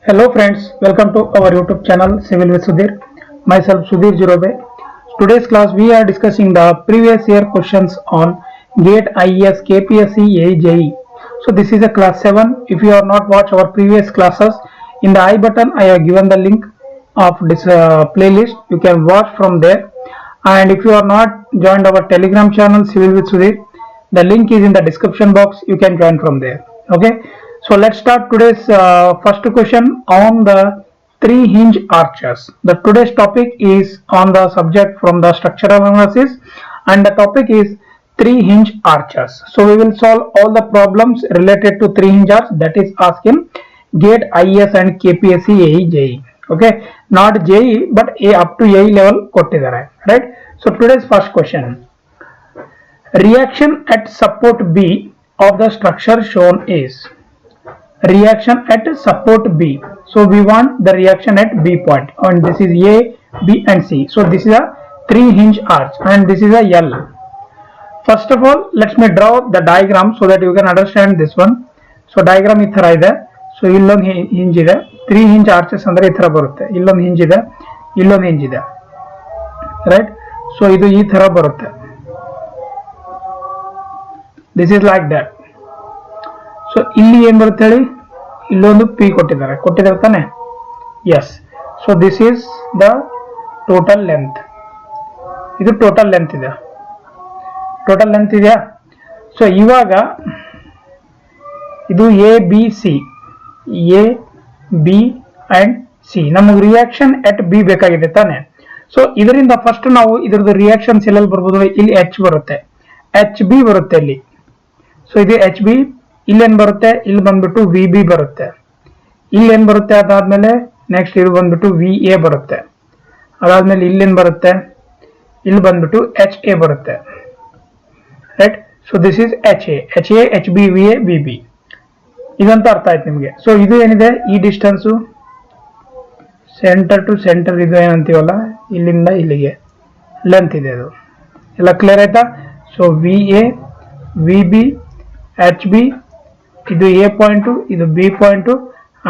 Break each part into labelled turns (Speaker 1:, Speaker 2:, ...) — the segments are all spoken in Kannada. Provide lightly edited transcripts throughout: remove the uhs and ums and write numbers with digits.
Speaker 1: Hello friends, welcome to our YouTube channel Civil with Sudhir. Myself Sudhir Jirobe. Today's class we are discussing the previous year questions on GATE, IES, KPSC, AJE. So this is a class 7. If you have not watched our previous classes, in the I button I have given the link of this playlist. You can watch from there. And if you are not joined our Telegram channel Civil with Sudhir, the link is in the description box. You can join from there. Okay. So let's start today's first question on the three hinge arches. The today's topic is on the subject from the structural analysis, and the topic is three hinge arches. So we will solve all the problems related to three hinge arch, that is asked in GATE, IES and KPSC, AE, JE. Okay, not JE but A up to AE level kottidare, right? So today's first question. Reaction at support B of the structure shown is reaction at support B. So we want the reaction at B point, and this is A, B and C. So this is a three hinge arch and this is a L. First of all, let me draw the diagram so that you can understand this one. So diagram ಈ ತರ ಇದೆ. So ಇಲ್ಲೊಂದು ಹಿಂಜ್ ಇದೆ, ತ್ರೀ ಹಿಂಜ್ ಆರ್ಚಸ್ ಅಂದ್ರೆ ಈ ತರ ಬರುತ್ತೆ. ಇಲ್ಲೊಂದು ಹಿಂಜ್ ಇದೆ, ಇಲ್ಲೊಂದು ಹಿಂಜ್ ಇದೆ, ರೈಟ್? ಸೊ ಇದು ಈ ತರ ಬರುತ್ತೆ. This is like that. So ಇಲ್ಲಿ ಏನ್ ಬರುತ್ತೆ ಹೇಳಿ, ಇಲ್ಲೊಂದು ಪಿ ಕೊಟ್ಟಿದ್ದಾರೆ ತಾನೆ? Yes. So this is the total length. ಇದು ಟೋಟಲ್ ಲೆಂತ್ ಇದೆ, ಟೋಟಲ್ ಲೆಂತ್ ಇದೆಯಾ? ಸೊ ಇವಾಗ ಇದು A B C, A B and C. ನಮಗೆ ರಿಯಾಕ್ಷನ್ ಎಟ್ ಬಿ ಬೇಕಾಗಿದೆ ತಾನೆ? ಸೊ ಇದರಿಂದ ಫಸ್ಟ್ ನಾವು ಇದ್ರದ್ದು ರಿಯಾಕ್ಷನ್ಸ್ ಎಲ್ಲೆಲ್ಲಿ ಬರ್ಬೋದು? ಇಲ್ಲಿ ಎಚ್ ಬರುತ್ತೆ, ಎಚ್ ಬಿ ಬರುತ್ತೆ ಇಲ್ಲಿ. ಸೊ ಇದು ಎಚ್ ಬಿ. ಇಲ್ಲೇನ್ ಬರುತ್ತೆ? ಇಲ್ಲಿ ಬಂದ್ಬಿಟ್ಟು ವಿ ಬಿ ಬರುತ್ತೆ. ಇಲ್ಲೇನ್ ಬರುತ್ತೆ? ಅದಾದ್ಮೇಲೆ ನೆಕ್ಸ್ಟ್ ಇದು ಬಂದ್ಬಿಟ್ಟು ವಿ ಎ ಬರುತ್ತೆ. ಅದಾದ್ಮೇಲೆ ಇಲ್ಲೇನ್ ಬರುತ್ತೆ? ಇಲ್ಲಿ ಬಂದ್ಬಿಟ್ಟು ಎಚ್ ಎ ಬರುತ್ತೆ, right? So this is H A, H A, H B, V A, V B. ಇದಂತ ಅರ್ಥ ಆಯ್ತು ನಿಮಗೆ. ಸೊ ಇದು ಏನಿದೆ, ಈ ಡಿಸ್ಟೆನ್ಸು ಸೆಂಟರ್ ಟು ಸೆಂಟರ್, ಇದು ಏನಂತೀವಲ್ಲ ಇಲ್ಲಿಂದ ಇಲ್ಲಿಗೆ ಲೆಂತ್ ಇದೆ. ಅದು ಎಲ್ಲ ಕ್ಲಿಯರ್ ಆಯ್ತಾ? So V A, V B, H B, ಇದು ಎ ಪಾಯಿಂಟು, ಇದು ಬಿ ಪಾಯಿಂಟು,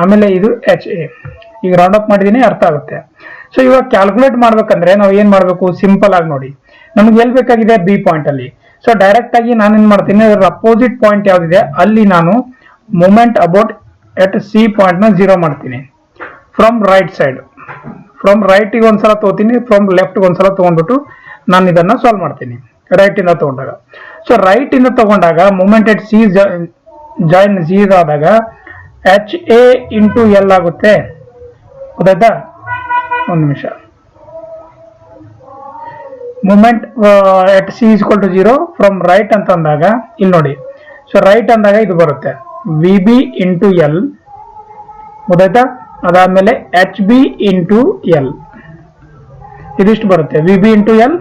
Speaker 1: ಆಮೇಲೆ ಇದು ಎಚ್ ಎ. ಈಗ ರೌಂಡ್ ಅಪ್ ಮಾಡಿದೀನಿ, ಅರ್ಥ ಆಗುತ್ತೆ. ಸೊ ಇವಾಗ ಕ್ಯಾಲ್ಕುಲೇಟ್ ಮಾಡ್ಬೇಕಂದ್ರೆ ನಾವು ಏನ್ ಮಾಡ್ಬೇಕು? ಸಿಂಪಲ್ ಆಗಿ ನೋಡಿ, ನಮ್ಗೆ ಎಲ್ಲಿ ಬೇಕಾಗಿದೆ? ಬಿ ಪಾಯಿಂಟ್ ಅಲ್ಲಿ. ಸೊ ಡೈರೆಕ್ಟ್ ಆಗಿ ನಾನು ಏನ್ ಮಾಡ್ತೀನಿ, ಅದರ ಅಪೋಸಿಟ್ ಪಾಯಿಂಟ್ ಯಾವ್ದಿದೆ ಅಲ್ಲಿ ನಾನು moment about at C point ನ 0 ಮಾಡ್ತೀನಿ. From right side, from right ಗೆ ಒಂದ್ಸಲ ತಗೋತೀನಿ, ಫ್ರಮ್ ಲೆಫ್ಟ್ ಒಂದ್ಸಲ ತಗೊಂಡ್ಬಿಟ್ಟು ನಾನು ಇದನ್ನ ಸಾಲ್ವ್ ಮಾಡ್ತೀನಿ ರೈಟ್ ಇಂದ ತಗೊಂಡಾಗ. ಸೊ ರೈಟ್ ಇಂದ ತಗೊಂಡಾಗ ಮೂಮೆಂಟ್ ಎಟ್ ಸಿ ಜಾಯಿನ್ 0 ಆದಾಗ ಎಚ್ ಎ ಇಂಟು ಎಲ್ ಆಗುತ್ತೆ. ಗೊತ್ತಾಯ್ತಾ? ಒಂದು ನಿಮಿಷ. Moment at C is equal to 0 from right ಅಂತ ಅಂದಾಗ ಇಲ್ಲಿ ನೋಡಿ. ಸೊ ರೈಟ್ ಅಂದಾಗ ಇದು ಬರುತ್ತೆ ವಿ ಬಿ ಇಂಟು ಎಲ್. ಗೊತ್ತಾಯ್ತಾ? ಅದಾದ್ಮೇಲೆ ಎಚ್ ಬಿ ಇಂಟು ಎಲ್, ಇದಿಷ್ಟು ಬರುತ್ತೆ. V B into L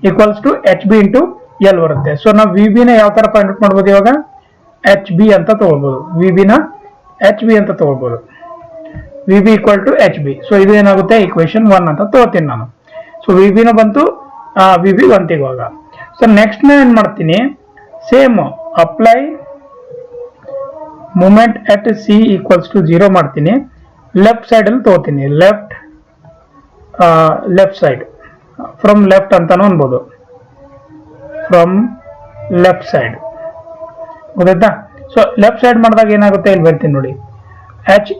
Speaker 1: equals to H B into L ಬರುತ್ತೆ. ಸೊ ನಾವು ವಿ ಬಿ ನ ಯಾವ ತರ ಫೈಂಡ್ ಔಟ್ ಮಾಡ್ಬೋದು? ಇವಾಗ ಎಚ್ ಬಿ ಅಂತ ತಗೊಳ್ಬಹುದು, ವಿ ಬಿ ನ ಎಚ್ ಬಿ ಅಂತ ತಗೊಳ್ಬಹುದು, V B equal to H B. So ಇದು ಏನಾಗುತ್ತೆ? ಈಕ್ವೇಶನ್ 1 ಅಂತ ತಗೋತೀನಿ ನಾನು. ಸೊ ವಿ ಬಿ ನ ಬಂತು, ವಿ ಬಿ 1 ಇವಾಗ. ಸೊ ನೆಕ್ಸ್ಟ್ ನಾನು ಏನ್ ಮಾಡ್ತೀನಿ, same apply moment at C equals to 0 ಮಾಡ್ತೀನಿ. ಲೆಫ್ಟ್ ಸೈಡ್ ಅಲ್ಲಿ ತಗೋತೀನಿ, ಲೆಫ್ಟ್ ಸೈಡ್, ಫ್ರಮ್ ಲೆಫ್ಟ್ ಅಂತಾನು ಅನ್ಬೋದು, ಫ್ರಮ್ ಲೆಫ್ಟ್ ಸೈಡ್. ಗೊತ್ತಾಯ್ತಾ? ಸೊ ಲೆಫ್ಟ್ ಸೈಡ್ ಮಾಡಿದಾಗ ಏನಾಗುತ್ತೆ? ಇಲ್ಲಿ ಬರ್ತೀನಿ ನೋಡಿ, H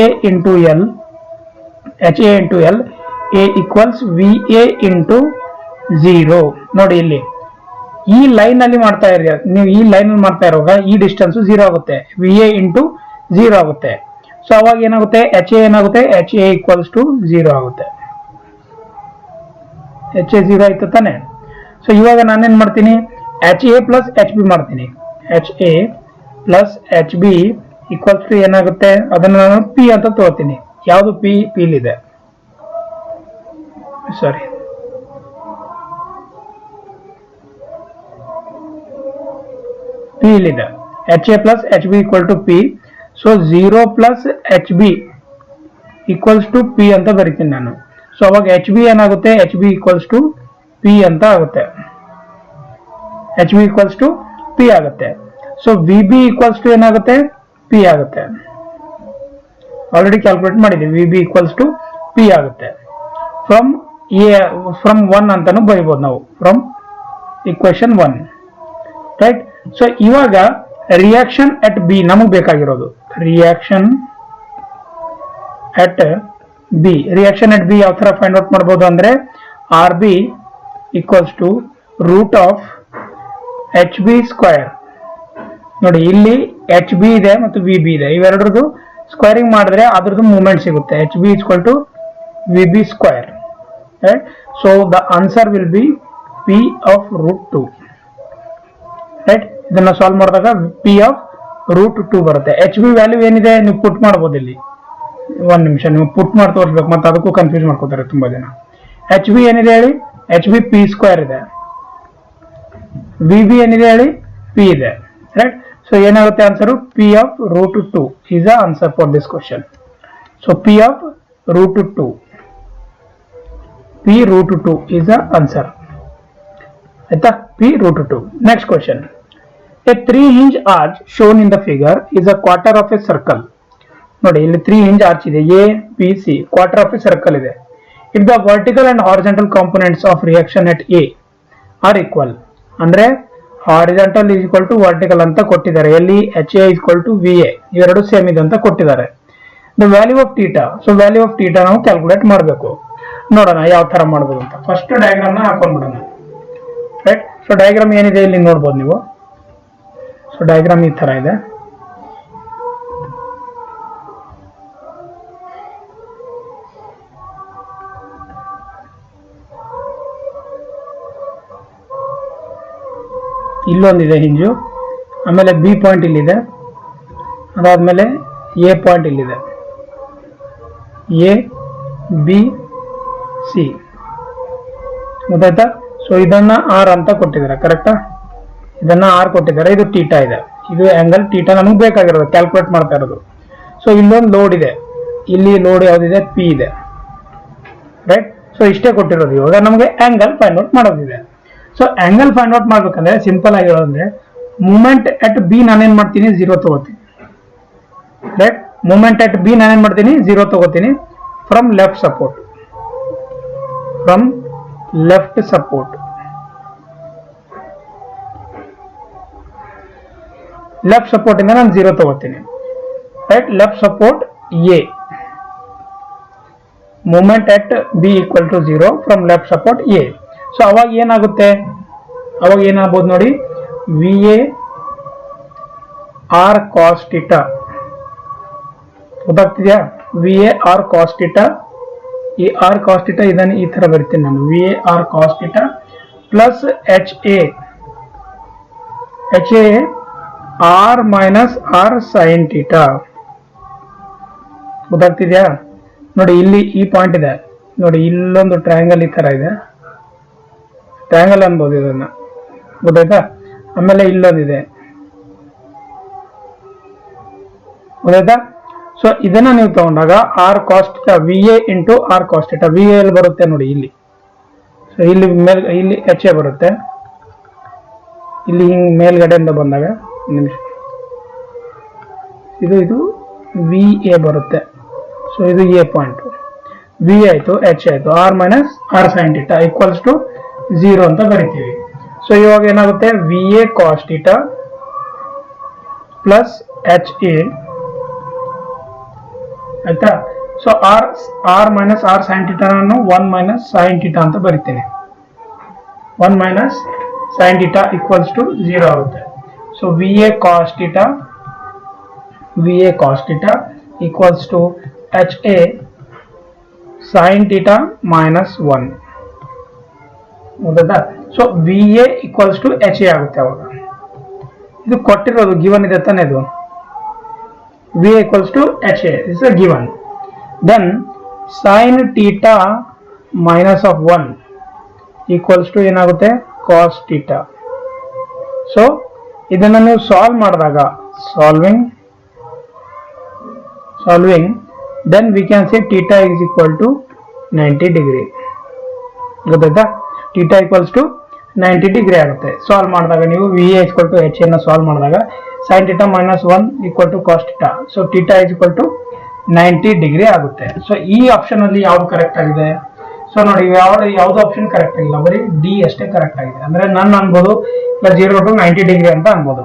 Speaker 1: A into L, H A into L, A equals V A into 0. ನೋಡಿ ಇಲ್ಲಿ ಈ ಲೈನ್ ಅಲ್ಲಿ ಮಾಡ್ತಾ ಇರಿ ನೀವು, ಈ ಲೈನ್ ಅಲ್ಲಿ ಮಾಡ್ತಾ ಇರುವಾಗ ಈ ಡಿಸ್ಟೆನ್ಸ್ 0 ಆಗುತ್ತೆ, ವಿ ಎ ಇಂಟು 0 ಆಗುತ್ತೆ. ಸೊ ಅವಾಗ ಏನಾಗುತ್ತೆ? ಎಚ್ ಎ ಏನಾಗುತ್ತೆ? ಎಚ್ ಎ ಈಕ್ವಲ್ಸ್ ಟು 0 ಆಗುತ್ತೆ. ಎಚ್ ಎ 0 ಆಯ್ತು ತಾನೆ? ಸೊ ಇವಾಗ ನಾನೇನ್ ಮಾಡ್ತೀನಿ, H A plus H B ಮಾಡ್ತೀನಿ. H A plus H B equals to ಏನಾಗುತ್ತೆ? ಅದನ್ನ ನಾನು ಪಿ ಅಂತ ತಗೋತೀನಿ. ಯಾವುದು? ಪಿ ಪಿಲಿದೆ, ಸಾರಿ, ಪಿ ಇಲ್ಲಿದೆ. H A plus H B equal to P. So 0 plus H B equals to P ಅಂತ ಬರೀತೀನಿ ನಾನು. ಸೊ ಅವಾಗ ಎಚ್ ಬಿ ಏನಾಗುತ್ತೆ? H B equals to P ಅಂತ ಆಗುತ್ತೆ. H B equals to P ಆಗುತ್ತೆ. So V B equals to ಏನಾಗುತ್ತೆ? ಪಿ ಆಗುತ್ತೆ. ಆಲ್ರೆಡಿ ಕ್ಯಾಲ್ಕುಲೇಟ್ ಮಾಡಿದ್ದೀವಿ. V B equals to P ಆಗುತ್ತೆ. ಫ್ರಮ್ 1 ಅಂತಾನು ಬರೀಬಹುದು ನಾವು, ಫ್ರಮ್ ಇಕ್ವೇಶನ್ 1, ರೈಟ್. ಸೊ ಇವಾಗ ರಿಯಾಕ್ಷನ್ ಅಟ್ ಬಿ ನಮಗೆ ಬೇಕಾಗಿರೋದು. ರಿಯಾಕ್ಷನ್ ಅಟ್ ಬಿ ಯಾವ ತರ ಫೈಂಡ್ ಔಟ್ ಮಾಡಬಹುದು ಅಂದ್ರೆ, R B equals to root of H B square. ನೋಡಿ, ಇಲ್ಲಿ ಎಚ್ ಬಿ ಇದೆ ಮತ್ತು ವಿ ಬಿ ಇದೆ, ಇವೆರಡರದು ಸ್ಕ್ವೇರಿಂಗ್ ಮಾಡಿದ್ರೆ ಅದ್ರದ್ದು ಮೂವ್ಮೆಂಟ್ ಸಿಗುತ್ತೆ. H B equal to V B square, right. So the answer will be P of root 2, right. ಇದನ್ನ ಸಾಲ್ವ್ ಮಾಡಿದಾಗ ಪಿ ಆಫ್ ರೂಟ್ 2 ಬರುತ್ತೆ. ಎಚ್ ಬಿ ವ್ಯಾಲ್ಯೂ ಏನಿದೆ ನೀವು ಪುಟ್ ಮಾಡ್ಬೋದು. ಇಲ್ಲಿ ಒಂದ್ ನಿಮಿಷ ನೀವು ಪುಟ್ ಮಾಡಿ ತೋರಿಸ್ಬೇಕು, ಮತ್ತೆ ಅದಕ್ಕೂ ಕನ್ಫ್ಯೂಸ್ ಮಾಡ್ಕೋತಾರೆ ತುಂಬಾ ಜನ. ಎಚ್ ಬಿ ಏನಿದೆ ಹೇಳಿ, ಎಚ್ ಬಿ ಪಿ ಸ್ಕ್ವೇರ್ ಇದೆ. ವಿ ಬಿ ಏನಿದೆ ಹೇಳಿ, ಪಿ ಇದೆ, ರೈಟ್. ಸೊ ಏನಾಗುತ್ತೆ answer, P of root 2 is the answer for this question. So p of root 2, p root 2 is the answer. ಆಯ್ತಾ, p root 2. Next question. A 3-inch arch shown in the figure is a quarter of a circle. ನೋಡಿ, ಇಲ್ಲಿ 3-inch arch ಇದೆ, A B C, quarter of a circle ಇದೆ. If the vertical and horizontal components of reaction at A are equal, ಅಂದ್ರೆ horizontal is equal to vertical ಅಂತ ಕೊಟ್ಟಿದ್ದಾರೆ. ಎಲ್ಲಿ H A equal to V A, ಇವೆರಡು ಸೇಮ್ ಇದೆ ಅಂತ ಕೊಟ್ಟಿದ್ದಾರೆ. The value of theta, so value of theta ನಾವು ಕ್ಯಾಲ್ಕುಲೇಟ್ ಮಾಡಬೇಕು. ನೋಡೋಣ ಯಾವ ತರ ಮಾಡ್ಬೋದು ಅಂತ. ಫಸ್ಟ್ ಡಯಾಗ್ರಾಮ್ ನ ಹಾಕೊಂಡ್ಬಿಡೋಣ, ರೈಟ್. ಸೊ ಡಯಾಗ್ರಾಮ್ ಏನಿದೆ ಇಲ್ಲಿ ನೋಡ್ಬೋದು ನೀವು. ಸೊ ಡಯಾಗ್ರಾಮ್ ಈ ತರ ಇದೆ. ಇಲ್ಲೊಂದಿದೆ ಹಿಂಜು, ಆಮೇಲೆ ಬಿ ಪಾಯಿಂಟ್ ಇಲ್ಲಿದೆ, ಅದಾದ್ಮೇಲೆ ಎ ಪಾಯಿಂಟ್ ಇಲ್ಲಿದೆ, ಎ ಬಿ ಸಿ, ಗೊತ್ತಾಯ್ತಾ. ಸೊ ಇದನ್ನ ಆರ್ ಅಂತ ಕೊಟ್ಟಿದ್ದಾರೆ, ಕರೆಕ್ಟಾ. ಇದನ್ನ ಆರ್ ಕೊಟ್ಟಿದ್ದಾರೆ, ಇದು ಟೀಟಾ ಇದೆ, ಇದು ಆಂಗಲ್ ಟೀಟಾ ನಮಗೆ ಬೇಕಾಗಿರೋದು, ಕ್ಯಾಲ್ಕುಲೇಟ್ ಮಾಡ್ತಾ ಇರೋದು. ಸೊ ಇಲ್ಲೊಂದು ಲೋಡ್ ಇದೆ, ಇಲ್ಲಿ ಲೋಡ್ ಯಾವ್ದಿದೆ, ಪಿ ಇದೆ, ರೈಟ್. ಸೊ ಇಷ್ಟೇ ಕೊಟ್ಟಿರೋದು. ಇವಾಗ ನಮಗೆ ಆಂಗಲ್ ಫೈಂಡ್ ಔಟ್ ಮಾಡೋದಿದೆ. ಸೊ ಆಂಗಲ್ ಫೈಂಡ್ ಔಟ್ ಮಾಡ್ಬೇಕಂದ್ರೆ ಸಿಂಪಲ್ ಆಗಿರೋದಂದ್ರೆ, ಮೂಮೆಂಟ್ ಅಟ್ ಬಿ ನಾನೇನ್ ಮಾಡ್ತೀನಿ, 0 ತಗೋತೀನಿ, ರೈಟ್. ಮೂಮೆಂಟ್ ಅಟ್ ಬಿ ನಾನೇನ್ ಮಾಡ್ತೀನಿ, 0 ತಗೋತೀನಿ. From left support, from left support, left support ಇಂದ ನಾನು 0 ತಗೋತೀನಿ, right. Left support A, moment at B equal to 0 from left support A. So ಅವಾಗ ಏನಾಗುತ್ತೆ, ಅವಾಗ ಏನಾಗಬಹುದು ನೋಡಿ, V A R cos theta, ಗೊತ್ತಾಗ್ತಿದ್ಯಾ. V A R cos theta, ಈ ಆರ್ ಕಾಸ್ ಥೀಟಾ ಇದನ್ನು ಈ ತರ ಬರ್ತೀನಿ ನಾನು, V A R cos theta plus H A R minus R sine theta, ಗೊತ್ತಾಗ್ತಿದ್ಯಾ. ನೋಡಿ, ಇಲ್ಲಿ ಈ ಪಾಯಿಂಟ್ ಇದೆ ನೋಡಿ, ಇಲ್ಲೊಂದು ಟ್ರಯಾಂಗಲ್ ಈ ತರ ಇದೆ, ಟ್ರಯಾಂಗಲ್ ಅನ್ಬೋದು ಇದನ್ನ, ಗೊತ್ತಾಯ್ತಾ. ಆಮೇಲೆ ಇಲ್ಲೊಂದಿದೆ, ಗೊತ್ತಾಯ್ತಾ. ಸೊ ಇದನ್ನ ನೀವು ತಗೊಂಡಾಗ R cost V A into R cost theta, V L ಬರುತ್ತೆ ನೋಡಿ ಇಲ್ಲಿ. ಸೊ ಇಲ್ಲಿ ಇಲ್ಲಿ ಎಚ್ ಎ ಬರುತ್ತೆ, ಇಲ್ಲಿ ಹಿಂಗ್ ಮೇಲ್ಗಡೆಯಿಂದ ಬಂದಾಗ ನಿಮಿಷ ಇದು ವಿ ಎ ಬರುತ್ತೆ. ಸೊ ಇದು ಎ ಪಾಯಿಂಟ್, ವಿ ಆಯ್ತು, ಎಚ್ ಆಯ್ತು, R minus R sine theta equals to 0 ಅಂತ ಬರಿತೀವಿ. ಸೊ ಇವಾಗ ಏನಾಗುತ್ತೆ, V A cos theta plus H A, ಆಯ್ತಾ. So R minus R sine theta ನಾನು 1 ಮೈನಸ್ ಸೈನ್ ಥೀಟಾ ಅಂತ ಬರಿತೀನಿ. 1 minus sine theta equals to 0 ಆಗುತ್ತೆ. So V A cos theta equals to H A sine theta minus 1, ಹೌದಾ. So V A equals to H A ಆಗುತ್ತೆ. ಅವಾಗ ಇದು ಕೊಟ್ಟಿರೋದು ಗಿವನ್ ಇದೆ ತಾನೇ, ಇದು V equals to H A is a given. Then sine theta minus of 1 equals to ಏನಾಗುತ್ತೆ, ಕಾಸ್ ಥೀಟಾ. ಸೊ ಇದನ್ನು ನೀವು ಸಾಲ್ವ್ ಮಾಡಿದಾಗ, solving then we can say theta is equal to 90 degree, ಗೊತ್ತಾಯ್ತಾ. ಥೀಟಾ ಈಕ್ವಲ್ಸ್ ಟು 90 ಡಿಗ್ರಿ ಆಗುತ್ತೆ ಸಾಲ್ವ್ ಮಾಡಿದಾಗ. ನೀವು V A equal to H ಎನ್ನ ಸಾಲ್ವ್ ಮಾಡಿದಾಗ sin theta minus 1 equal to cos theta. So theta is equal to 90 degree ಆಗುತ್ತೆ. ಸೊ ಈ ಆಪ್ಷನ್ ಅಲ್ಲಿ ಯಾವ್ದು ಕರೆಕ್ಟ್ ಆಗಿದೆ? ಸೊ ನೋಡಿ ಯಾವ್ದು ಆಪ್ಷನ್ ಕರೆಕ್ಟ್ ಆಗಿಲ್ಲ, ಬರೀ ಡಿ ಅಷ್ಟೇ ಕರೆಕ್ಟ್ ಆಗಿದೆ. ಅಂದ್ರೆ ನನ್ ಅನ್ಬೋದು 0 to 90 ಡಿಗ್ರಿ ಅಂತ ಅನ್ಬೋದು.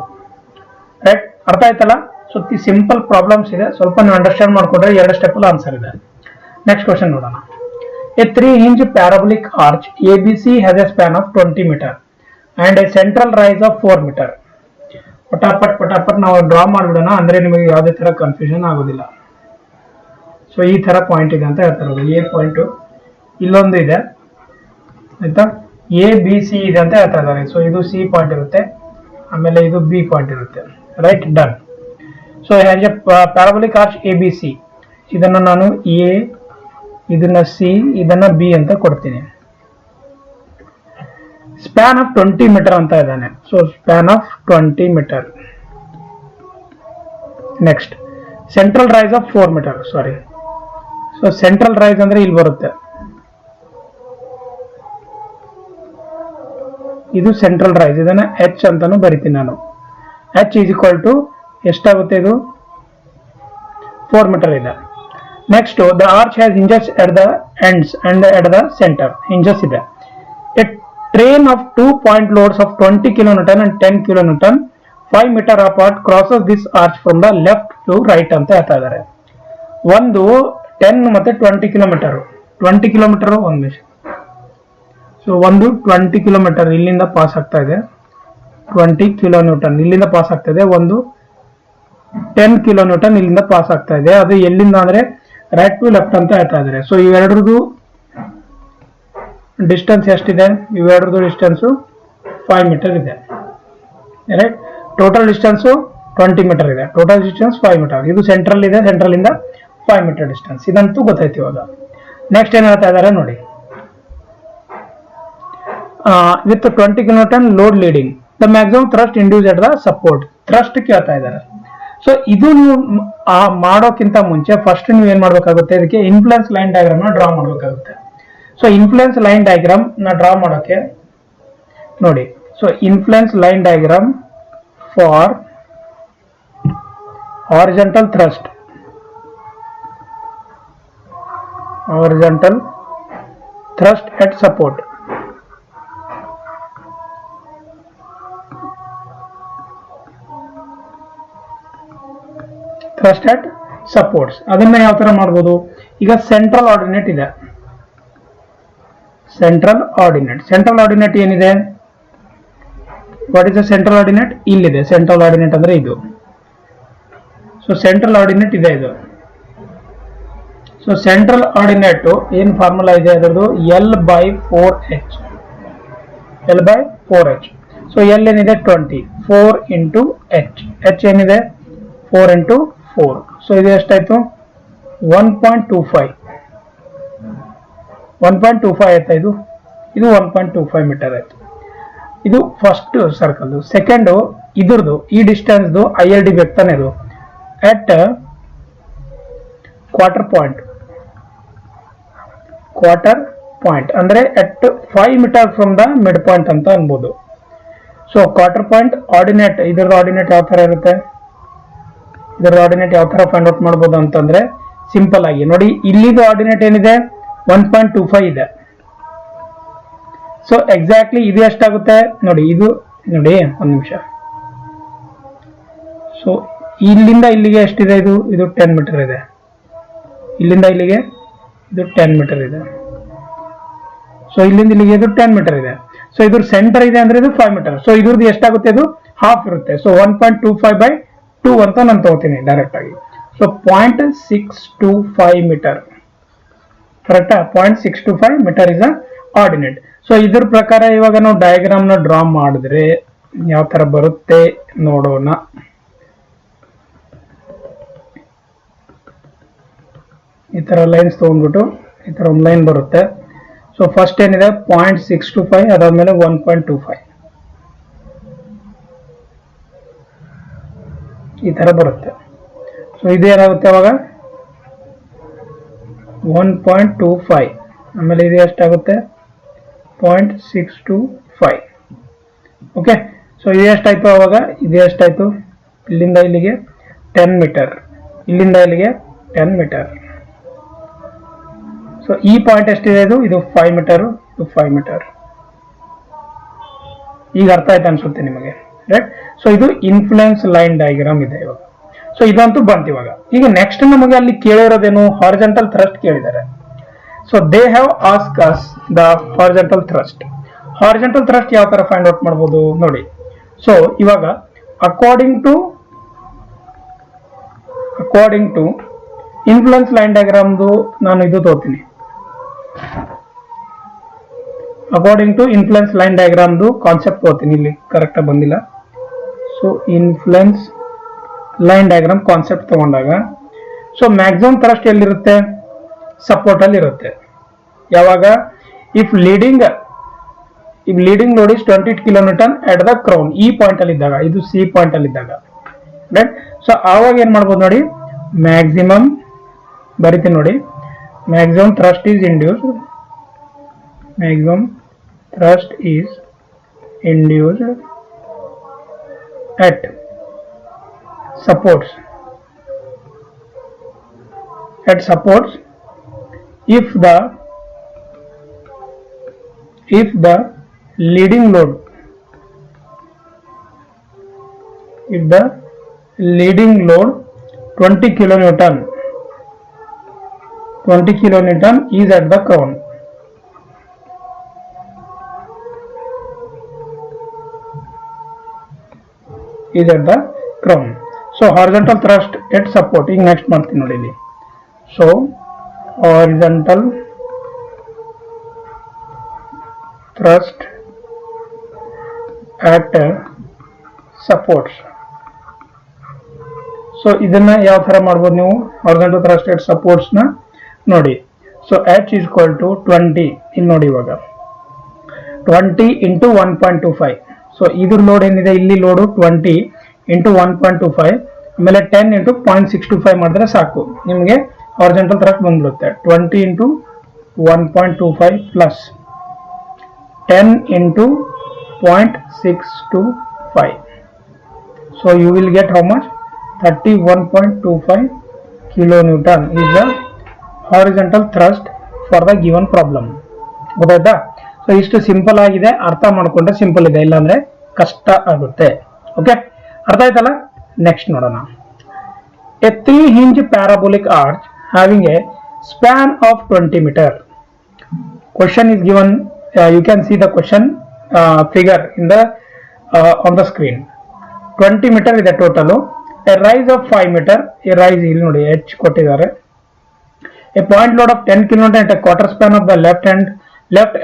Speaker 1: ರೈಟ್, ಅರ್ಥ ಆಯ್ತಲ್ಲ? ಸೊ ಸಿಂಪಲ್ ಪ್ರಾಬ್ಲಮ್ಸ್ ಇದೆ, ಸ್ವಲ್ಪ ನೀವು ಅಂಡರ್ಸ್ಟ್ಯಾಂಡ್ ಮಾಡ್ಕೊಂಡ್ರೆ 2 ಸ್ಟೆಪ್ ಆನ್ಸರ್ ಇದೆ. ನೆಕ್ಸ್ಟ್ ಕ್ವಶನ್ ನೋಡೋಣ. A 3-hinge parabolic arch ABC has a span of 20 meter and a central rise of 4 meter. ಪಟಾಪಟ್ ನಾವು ಡ್ರಾ ಮಾಡ್ಬಿಡೋಣ, ಅಂದ್ರೆ ನಿಮಗೆ ಯಾವುದೇ ತರ ಕನ್ಫ್ಯೂಷನ್ ಆಗೋದಿಲ್ಲ. ಸೊ ಈ ತರ ಪಾಯಿಂಟ್ ಇದೆ ಅಂತ ಹೇಳ್ತಾರೆ. ಎ ಪಾಯಿಂಟ್ ಇಲ್ಲೊಂದು ಇದೆ ಆಯ್ತಾ, ಎ ಬಿ ಸಿ ಇದೆ ಅಂತ ಹೇಳ್ತಾ ಇದ್ದಾರೆ. ಸೊ ಇದು ಸಿ ಪಾಯಿಂಟ್ ಇರುತ್ತೆ, ಆಮೇಲೆ ಇದು ಬಿ ಪಾಯಿಂಟ್ ಇರುತ್ತೆ. Right, done. So has A parabolic arch A B C, ಇದನ್ನ ನಾನು ಎ, ಇದನ್ನ ಸಿ, ಇದನ್ನ ಬಿ ಅಂತ ಕೊಡ್ತೀನಿ. ಸ್ಪ್ಯಾನ್ ಆಫ್ 20 ಮೀಟರ್ ಅಂತ ಇದ್ದಾನೆ. So span of 20 metre. Next central rise of 4 metre. Sorry, so central rise ಅಂದ್ರೆ ಇಲ್ಲಿ ಬರುತ್ತೆ, ಇದು ಸೆಂಟ್ರಲ್ ರೈಸ್. ಇದನ್ನ ಎಚ್ ಅಂತಾನು ಬರಿತೀನಿ ನಾನು. ಎಚ್ ಈಸ್ ಈಕ್ವಲ್ ಟು ಎಷ್ಟಾಗುತ್ತೆ? ಇದು 4 ಮೀಟರ್ ಇದೆ. Next the arch has hinges at the ends and at the centre. Hinges ಇದೆ. A train of 2 point loads of 20 kilonewton and 10 kilonewton 5 meter apart crosses this arch from the left to right ಅಂತ ಹೇಳ್ತಾ ಇದ್ದಾರೆ. ಒಂದು 10 ಮತ್ತೆ 20 ಕಿಲೋಮೀಟರ್, 20 ಕಿಲೋಮೀಟರ್ ಒಂದು ನಿಮಿಷ. ಸೊ ಒಂದು 20 ಕಿಲೋಮೀಟರ್ ಇಲ್ಲಿಂದ ಪಾಸ್ ಆಗ್ತಾ ಇದೆ, 20 ಕಿಲೋನ್ಯೂಟನ್ ಇಲ್ಲಿಂದ ಪಾಸ್ ಆಗ್ತಾ ಇದೆ. ಒಂದು 10 ಕಿಲೋನ್ಯೂಟನ್ ಇಲ್ಲಿಂದ ಪಾಸ್ ಆಗ್ತಾ ಇದೆ. ಅದು ಎಲ್ಲಿಂದ ಅಂದ್ರೆ ರೈಟ್ ಟು ಲೆಫ್ಟ್ ಅಂತ ಹೇಳ್ತಾ ಇದ್ದಾರೆ. ಸೊ ಇವೆರಡರದು ಡಿಸ್ಟೆನ್ಸ್ ಎಷ್ಟಿದೆ? ಇವೆರಡರದು ಡಿಸ್ಟೆನ್ಸ್ 5 ಮೀಟರ್ ಇದೆ. ರೈಟ್, ಟೋಟಲ್ ಡಿಸ್ಟೆನ್ಸ್ 20 ಮೀಟರ್ ಇದೆ. Total distance 5 metre. ಇದು ಸೆಂಟ್ರಲ್ ಇದೆ, ಸೆಂಟ್ರಲ್ ಇಂದ 5 ಮೀಟರ್ ಡಿಸ್ಟೆನ್ಸ್. ಇದಂತೂ ಗೊತ್ತಾಯ್ತು ಇವಾಗ. ನೆಕ್ಸ್ಟ್ ಏನ್ ಹೇಳ್ತಾ ಇದ್ದಾರೆ ನೋಡಿ. With 20 kilonewton load leading the maximum thrust induce at the support. Thrust ಕೇಳ್ತಾ ಇದ್ದಾರೆ. ಸೊ ಇದು ನೀವು ಮಾಡೋಕ್ಕಿಂತ ಮುಂಚೆ ಫಸ್ಟ್ ನೀವು ಏನ್ ಮಾಡ್ಬೇಕಾಗುತ್ತೆ? ಇದಕ್ಕೆ ಇನ್ಫ್ಲುಯೆನ್ಸ್ ಲೈನ್ ಡಯಾಗ್ರಾಮ್ ನ ಡ್ರಾ ಮಾಡ್ಬೇಕಾಗುತ್ತೆ. ಸೊ ಇನ್ಫ್ಲುಯೆನ್ಸ್ ಲೈನ್ ಡಯಾಗ್ರಾಮ್ ನ ಡ್ರಾ ಮಾಡೋಕೆ ನೋಡಿ. So influence line diagram for horizontal thrust, horizontal thrust at support. Thrust at supports. ಅದನ್ನ ಯಾವ ತರ ಮಾಡಬಹುದು? ಈಗ ಸೆಂಟ್ರಲ್ ಆರ್ಡಿನೇಟ್ ಇದೆ. ಸೆಂಟ್ರಲ್ ಆರ್ಡಿನೇಟ್ ಏನಿದೆ? What is the central ordinate? ಇಲ್ಲಿದೆ. ಸೆಂಟ್ರಲ್ ಆರ್ಡಿನೇಟ್ ಅಂದ್ರೆ ಇದು. ಸೊ ಸೆಂಟ್ರಲ್ ಆರ್ಡಿನೇಟ್ ಇದೆ ಇದು. ಸೊ ಸೆಂಟ್ರಲ್ ಆರ್ಡಿನೇಟ್ ಏನ್ ಫಾರ್ಮುಲಾ ಇದೆ ಅದರದು? L/4H. L/4H. ಸೊ L ಏನಿದೆ? 20. 4 into H. H ಏನಿದೆ? 4 into 4. ಸೊ ಇದು ಎಷ್ಟಾಯ್ತು? 1.25. 1.25 ಆಯ್ತಾ? ಇದು 1.25 ಮೀಟರ್ ಆಯ್ತು. ಇದು ಫಸ್ಟ್ ಸರ್ಕಲ್. ಸೆಕೆಂಡ್ ಇದ್ರದ್ದು ಈ ಡಿಸ್ಟೆನ್ಸ್ ILD ಬೇಕಾನೆ ಇದು ಅಟ್ ಕ್ವಾರ್ಟರ್ ಪಾಯಿಂಟ್ ಅಂದ್ರೆ at 5 metre from the mid point ಅಂತ ಅನ್ಬೋದು. ಸೊ ಕ್ವಾರ್ಟರ್ ಪಾಯಿಂಟ್ ಆರ್ಡಿನೇಟ್, ಇದರದ ಆರ್ಡಿನೇಟ್ ಯಾವ ತರ ಇರುತ್ತೆ? ಇದರ ಆರ್ಡಿನೇಟ್ ಯಾವ ತರ ಫೈಂಡ್ ಔಟ್ ಮಾಡಬಹುದು ಅಂತಂದ್ರೆ ಸಿಂಪಲ್ ಆಗಿ ನೋಡಿ. ಇಲ್ಲಿದು ಆರ್ಡಿನೇಟ್ ಏನಿದೆ? 1.25 ಇದೆ. ಸೊ ಎಕ್ಸಾಕ್ಟ್ಲಿ ಇದು ಎಷ್ಟಾಗುತ್ತೆ ನೋಡಿ. ಇದು ನೋಡಿ, ಒಂದು ನಿಮಿಷ. ಸೊ ಇಲ್ಲಿಂದ ಇಲ್ಲಿಗೆ ಎಷ್ಟಿದೆ? ಇದು 10 ಮೀಟರ್ ಇದೆ. ಇಲ್ಲಿಂದ ಇಲ್ಲಿಗೆ ಇದು 10 ಮೀಟರ್ ಇದೆ. ಸೊ ಇಲ್ಲಿಂದ ಇಲ್ಲಿಗೆ ಇದು 10 ಮೀಟರ್ ಇದೆ. ಸೊ ಇದ್ರ ಸೆಂಟರ್ ಇದೆ ಅಂದ್ರೆ ಇದು 5 ಮೀಟರ್. ಸೊ ಇದ್ರದ್ದು ಎಷ್ಟಾಗುತ್ತೆ? ಇದು ಹಾಫ್ ಇರುತ್ತೆ. ಸೊ 1.25/2 ಅಂತ ನಾನು ತಗೋತೀನಿ ಡೈರೆಕ್ಟ್ ಆಗಿ. So 0.625 metre. ಕರೆಕ್ಟಾ? 0.625 metre is a ordinate. So ಇದ್ರ ಪ್ರಕಾರ ಇವಾಗ ನಾವು ಡಯಾಗ್ರಾಮ್ ನ ಡ್ರಾ ಮಾಡಿದ್ರೆ ಯಾವ ತರ ಬರುತ್ತೆ ನೋಡೋಣ. ಈ ತರ ಲೈನ್ಸ್ ತಗೊಂಡ್ಬಿಟ್ಟು ಈ ತರ ಒಂದು ಲೈನ್ ಬರುತ್ತೆ. ಸೊ ಫಸ್ಟ್ ಏನಿದೆ? 0.625, ಅದಾದ್ಮೇಲೆ 1.25 ಈ ತರ ಬರುತ್ತೆ. ಸೊ ಇದು ಏನಾಗುತ್ತೆ ಅವಾಗ? 1.25. ಆಮೇಲೆ ಇದು ಎಷ್ಟಾಗುತ್ತೆ? 0.625. ಓಕೆ. ಸೊ ಇದು ಎಷ್ಟಾಯ್ತು ಅವಾಗ? ಇದು ಎಷ್ಟಾಯ್ತು? ಇಲ್ಲಿಂದ ಇಲ್ಲಿಗೆ 10 ಮೀಟರ್, ಇಲ್ಲಿಂದ ಇಲ್ಲಿಗೆ 10 ಮೀಟರ್. ಸೊ ಈ ಪಾಯಿಂಟ್ ಎಷ್ಟಿದೆ, ಇದು 5 ಮೀಟರ್, ಇದು 5 ಮೀಟರ್. ಈಗ ಅರ್ಥ ಆಯ್ತು ಅನ್ಸುತ್ತೆ ನಿಮಗೆ, ರೈಟ್? ಸೊ ಇದು ಇನ್ಫ್ಲುಯೆನ್ಸ್ ಲೈನ್ ಡಯಾಗ್ರಾಮ್ ಇದೆ ಇವಾಗ. ಸೊ ಇದಂತೂ ಬಂತು ಇವಾಗ. ಈಗ ನೆಕ್ಸ್ಟ್ ನಮಗೆ ಅಲ್ಲಿ ಕೇಳಿರೋದೇನು, ಹಾರಿಜಾಂಟಲ್ ಥ್ರಸ್ಟ್ ಕೇಳಿದ್ದಾರೆ. So they have ask us the horizontal thrust. Horizontal thrust ಯಾವ ತರ ಫೈಂಡ್ ಔಟ್ ಮಾಡ್ಬೋದು ನೋಡಿ. ಸೊ ಇವಾಗ ಅಕಾರ್ಡಿಂಗ್ ಟು ಇನ್ಫ್ಲುಯೆನ್ಸ್ ಲೈನ್ ಡಯಾಗ್ರಾಮ್ದು ನಾನು ಇದು ತೋತೀನಿ. ಅಕಾರ್ಡಿಂಗ್ ಟು ಇನ್ಫ್ಲುಯೆನ್ಸ್ ಲೈನ್ ಡಯಾಗ್ರಾಮ್ದು ಕಾನ್ಸೆಪ್ಟ್ ತೋತೀನಿ, ಇಲ್ಲಿ ಕರೆಕ್ಟ್ ಆಗಿ ಬಂದಿಲ್ಲ. So influence line diagram concept ತಗೊಂಡಾಗ ಸೊ ಮ್ಯಾಕ್ಸಿಮಮ್ ಥ್ರಸ್ಟ್ ಎಲ್ಲಿರುತ್ತೆ, ಸಪೋರ್ಟ್ ಅಲ್ಲಿ ಇರುತ್ತೆ. ಯಾವಾಗ if leading load is 20 kilonewton at the crown, ಈ ಪಾಯಿಂಟ್ ಅಲ್ಲಿ ಇದ್ದಾಗ, ಇದು ಸಿ ಪಾಯಿಂಟ್ ಅಲ್ಲಿ ಇದ್ದಾಗ, ರೈಟ್? ಸೊ ಆವಾಗ ಏನ್ ಮಾಡ್ಬೋದು ನೋಡಿ, ಮ್ಯಾಕ್ಸಿಮಮ್ ಬರಿತೀನಿ ನೋಡಿ. Maximum thrust is induced, maximum thrust is induced at supports if the leading load if the leading load 20 kilonewton is at the crown. is at the crown. So horizontal thrust at support. ಈಗ ನೆಕ್ಸ್ಟ್ ಮಾಡ್ತೀನಿ ನೋಡಿ ಇಲ್ಲಿ. So horizontal thrust at supports. So ಇದನ್ನ ಯಾವ ತರ ಮಾಡ್ಬೋದು ನೀವು, horizontal thrust at supports ನ ನೋಡಿ. So H is equal to 20. ಇಲ್ಲಿ ನೋಡಿ ಇವಾಗ 20 into 1.25. ಸೊ ಇದ್ರ ಲೋಡ್ ಏನಿದೆ, ಇಲ್ಲಿ ಲೋಡು 20 ಇಂಟು 1.25, ಆಮೇಲೆ 10 ಇಂಟು 0.625 ಮಾಡಿದ್ರೆ ಸಾಕು, ನಿಮಗೆ ಹಾರಿಜಾಂಟಲ್ ಥ್ರಸ್ಟ್ ಬಂದ್ಬಿಡುತ್ತೆ. 20 into 1.25 plus 10 into 0.625. So you will get how much, 31.25 kilonewton is the horizontal thrust for the given problem. ಗೊತ್ತಾಯ್ತಾ? ಸೊ ಇಷ್ಟು ಸಿಂಪಲ್ ಆಗಿದೆ, ಅರ್ಥ ಮಾಡ್ಕೊಂಡ್ರೆ ಸಿಂಪಲ್ ಇದೆ, ಇಲ್ಲಾಂದ್ರೆ ಕಷ್ಟ ಆಗುತ್ತೆ. ಓಕೆ, ಅರ್ಥ ಆಯ್ತಲ್ಲ? ನೆಕ್ಸ್ಟ್ ನೋಡೋಣ. A 3-hinge parabolic arch having a span of 20 meter. Question is given, you can see the question figure in the on the screen. 20 meter ಇದೆ total. A rise of 5 meter, a rise ಇಲ್ಲಿ ನೋಡಿ H ಕೊಟ್ಟಿದ್ದಾರೆ. A point load of 10 kN at a quarter span of the left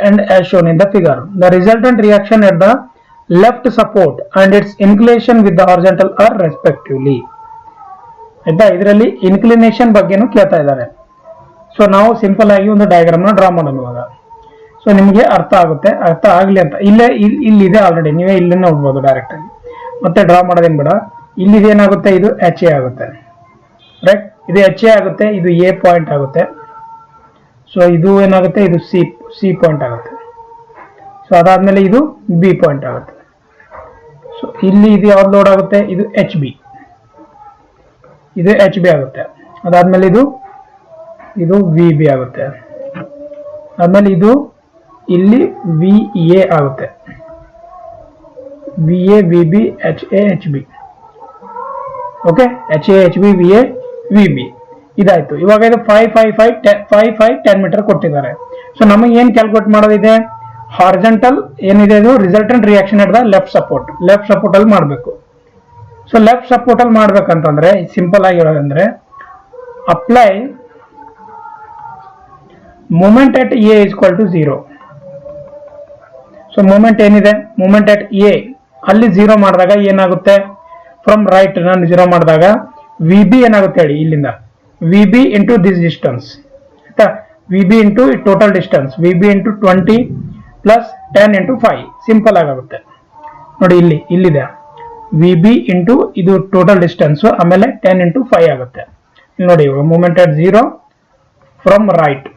Speaker 1: end as shown in the figure. The resultant reaction at the left support and its inclination with the horizontal are respectively. ಆಯ್ತಾ? ಇದರಲ್ಲಿ ಇನ್ಕ್ಲಿನೇಷನ್ ಬಗ್ಗೆನೂ ಕೇಳ್ತಾ ಇದ್ದಾರೆ. ಸೊ ನಾವು ಸಿಂಪಲ್ ಆಗಿ ಒಂದು ಡಯಾಗ್ರಾಮ್ ನ ಡ್ರಾ ಮಾಡೋಣ ಇವಾಗ. ಸೊ ನಿಮಗೆ ಅರ್ಥ ಆಗುತ್ತೆ, ಅರ್ಥ ಆಗ್ಲಿ ಅಂತ ಇಲ್ಲಿದೆ ಆಲ್ರೆಡಿ, ನೀವೇ ಇಲ್ಲಿ ನೋಡ್ಬೋದು ಡೈರೆಕ್ಟ್ ಆಗಿ, ಮತ್ತೆ ಡ್ರಾ ಮಾಡೋದೇನ್ ಬೇಡ. ಇಲ್ಲಿ ಏನಾಗುತ್ತೆ, ಇದು ಎಚ್ ಎ ಆಗುತ್ತೆ, ರೈಟ್? ಇದು ಎಚ್ ಎ ಆಗುತ್ತೆ, ಇದು ಎ ಪಾಯಿಂಟ್ ಆಗುತ್ತೆ. ಸೊ ಇದು ಏನಾಗುತ್ತೆ, ಇದು ಸಿ ಪಾಯಿಂಟ್ ಆಗುತ್ತೆ. ಸೊ ಅದಾದ್ಮೇಲೆ ಇದು ಬಿ ಪಾಯಿಂಟ್ ಆಗುತ್ತೆ. ಸೊ ಇಲ್ಲಿ ಇದು ಯಾವ್ದು ಲೋಡ್ ಆಗುತ್ತೆ, ಇದು ಎಚ್ ಬಿ, ಇದು ಎಚ್ ಬಿ ಆಗುತ್ತೆ. ಅದಾದ್ಮೇಲೆ ಇದು ವಿ ಬಿ ಆಗುತ್ತೆ. ಆದ್ಮೇಲೆ ಇದು ಇಲ್ಲಿ ವಿ ಎ ಆಗುತ್ತೆ, V A V B H A H B. Okay, H A H B V A V B ಇದಾಯ್ತು. ಇವಾಗ ಇದು 5 ಮೀಟರ್ ಕೊಟ್ಟಿದ್ದಾರೆ. ಸೊ ನಮಗೆ ಏನ್ ಕ್ಯಾಲ್ಕುಲೇಟ್ ಮಾಡೋದಿದೆ, ಹಾರಿಜಾಂಟಲ್ ಏನಿದೆ ಇದು resultant reaction at the left support ಅಲ್ಲಿ ಮಾಡಬೇಕು. ಸೊ ಲೆಫ್ಟ್ ಸಪೋರ್ಟ್ ಅಲ್ಲಿ ಮಾಡ್ಬೇಕಂತಂದ್ರೆ ಸಿಂಪಲ್ ಆಗಿ ಹೇಳೋದಂದ್ರೆ, apply moment at A is equal to 0. So moment ಏನಿದೆ, ಮೂಮೆಂಟ್ ಎಟ್ ಎ ಅಲ್ಲಿ 0 ಮಾಡಿದಾಗ ಏನಾಗುತ್ತೆ, ಫ್ರಮ್ ರೈಟ್ ನಾನು 0 ಮಾಡಿದಾಗ ವಿ ಬಿ ಏನಾಗುತ್ತೆ ಹೇಳಿ, ಇಲ್ಲಿಂದ V B into this distance, ಆಯ್ತಾ? V B into total distance, V B into 20 plus 10 into 5, simple ಆಗುತ್ತೆ ನೋಡಿ. ಇಲ್ಲಿದೆ ವಿ ಬಿ ಇಂಟು ಇದು ಟೋಟಲ್ ಡಿಸ್ಟೆನ್ಸ್, ಆಮೇಲೆ 10 ಇಂಟು 5 ಆಗುತ್ತೆ. ಇಲ್ಲಿ ನೋಡಿ, moment at 0 from right